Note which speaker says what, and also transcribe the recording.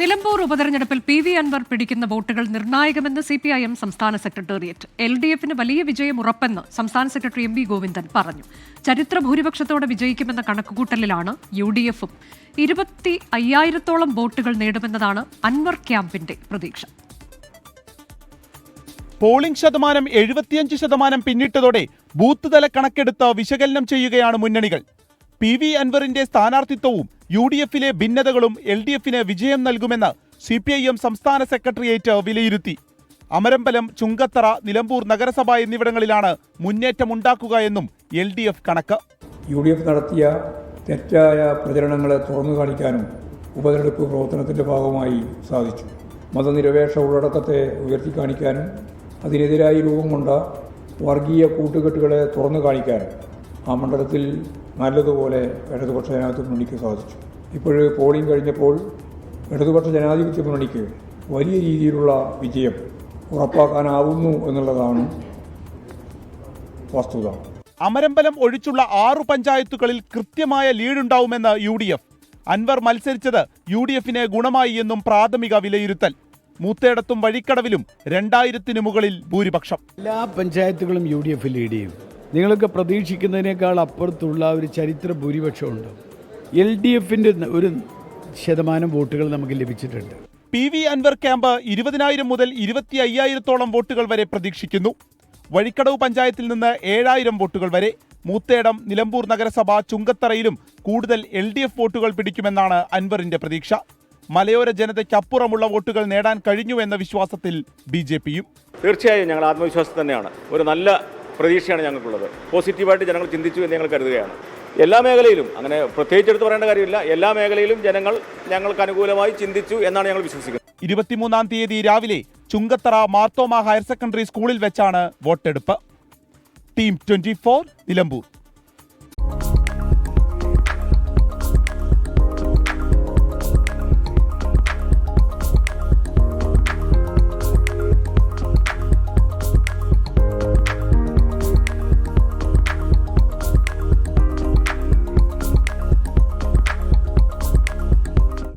Speaker 1: നിലമ്പൂർ ഉപതെരഞ്ഞെടുപ്പിൽ PV അൻവർ പിടിക്കുന്ന വോട്ടുകൾ നിർണായകമെന്ന് CPIM സംസ്ഥാന സെക്രട്ടേറിയറ്റ്. LDFന് വലിയ വിജയം ഉറപ്പെന്ന് സംസ്ഥാന സെക്രട്ടറി MV ഗോവിന്ദൻ പറഞ്ഞു. ചരിത്ര ഭൂരിപക്ഷത്തോടെ വിജയിക്കുമെന്ന കണക്കുകൂട്ടലിലാണ് UDFും. 25,000-ഓളം വോട്ടുകൾ നേടുമെന്നതാണ് അൻവർ ക്യാമ്പിന്റെ പ്രതീക്ഷ.
Speaker 2: പോളിംഗ് ശതമാനം 75% പിന്നിട്ടതോടെ ബൂത്ത് തല കണക്കെടുത്ത് വിശകലനം ചെയ്യുകയാണ് മുന്നണികൾ. PV അൻവറിന്റെ സ്ഥാനാർത്ഥിത്വവും UDFിലെ ഭിന്നതകളും LDFിന് വിജയം നൽകുമെന്ന് CPIM സംസ്ഥാന സെക്രട്ടേറിയറ്റ് വിലയിരുത്തി. അമരമ്പലം, ചുങ്കത്തറ, നിലമ്പൂർ നഗരസഭ എന്നിവിടങ്ങളിലാണ് മുന്നേറ്റമുണ്ടാക്കുക എന്നും LDF കണക്ക്.
Speaker 3: UDF നടത്തിയ തെറ്റായ പ്രചരണങ്ങളെ തുറന്നു കാണിക്കാനും ഉപതെരഞ്ഞെടുപ്പ് പ്രവർത്തനത്തിൻ്റെ ഭാഗമായി സാധിച്ചു. മതനിരപേക്ഷ ഉള്ളടക്കത്തെ ഉയർത്തിക്കാണിക്കാനും അതിനെതിരായി രൂപം കൊണ്ട വർഗീയ കൂട്ടുകെട്ടുകളെ തുറന്നു കാണിക്കാനും ആ മണ്ഡലത്തിൽ നല്ലതുപോലെ ഇടതുപക്ഷ ജനാധിപത്യ മുന്നണിക്ക് സാധിച്ചു. ഇപ്പോഴ് പോളിംഗ് കഴിഞ്ഞപ്പോൾ ഇടതുപക്ഷ ജനാധിപത്യ മുന്നണിക്ക് വലിയ രീതിയിലുള്ള വിജയം ഉറപ്പാക്കാനാവുന്നു എന്നുള്ളതാണ് വസ്തുത.
Speaker 2: അമരമ്പലം ഒഴിച്ചുള്ള 6 പഞ്ചായത്തുകളിൽ കൃത്യമായ ലീഡുണ്ടാവുമെന്ന് UDF. അൻവർ മത്സരിച്ചത് UDFിന് ഗുണമായി എന്നും പ്രാഥമിക വിലയിരുത്തൽ. മൂത്തേടത്തും വഴിക്കടവിലും 2000-ന് മുകളിൽ ഭൂരിപക്ഷം.
Speaker 4: എല്ലാ പഞ്ചായത്തുകളും UDF ലീഡ് ചെയ്യും. നിങ്ങളൊക്കെ പ്രതീക്ഷിക്കുന്നതിനേക്കാൾ അപ്പുറത്തുള്ള ഒരു ചരിത്ര ഭൂരിപക്ഷമുണ്ട്. LDFിൻ്റെ 1% വോട്ടുകൾ നമുക്ക് ലഭിച്ചിട്ടുണ്ട്.
Speaker 2: PV അൻവർ ക്യാമ്പ് 20,000 മുതൽ 25,000-ഓളം വോട്ടുകൾ വരെ പ്രതീക്ഷിക്കുന്നു. വഴിക്കടവ് പഞ്ചായത്തിൽ നിന്ന് 7,000 വോട്ടുകൾ വരെ. മൂത്തേടം, നിലമ്പൂർ നഗരസഭ, ചുങ്കത്തറയിലും കൂടുതൽ LDF വോട്ടുകൾ പിടിക്കുമെന്നാണ് അൻവറിന്റെ പ്രതീക്ഷ. മലയോര ജനതയ്ക്കപ്പുറമുള്ള വോട്ടുകൾ നേടാൻ കഴിഞ്ഞു എന്ന വിശ്വാസത്തിൽ BJPയും.
Speaker 5: തീർച്ചയായും ഞങ്ങൾ ആത്മവിശ്വാസം തന്നെയാണ്. ഒരു നല്ല പ്രതീക്ഷയാണ് ഞങ്ങൾക്കുള്ളത്. പോസിറ്റീവായിട്ട് ജനങ്ങൾ ചിന്തിച്ചു എന്ന് ഞങ്ങൾ കരുതുകയാണ്. എല്ലാ മേഖലയിലും, അങ്ങനെ പ്രത്യേകിച്ച് എടുത്ത് പറയേണ്ട കാര്യമില്ല, എല്ലാ മേഖലയിലും ജനങ്ങൾ ഞങ്ങൾക്ക് അനുകൂലമായി ചിന്തിച്ചു എന്നാണ് ഞങ്ങൾ വിശ്വസിക്കുന്നത്.
Speaker 2: 23-ാം തീയതി രാവിലെ ചുങ്കത്തറ മാർത്തോമ ഹയർ സെക്കൻഡറി സ്കൂളിൽ വെച്ചാണ് വോട്ടെടുപ്പ്. ടീം 24 നിലമ്പൂർ.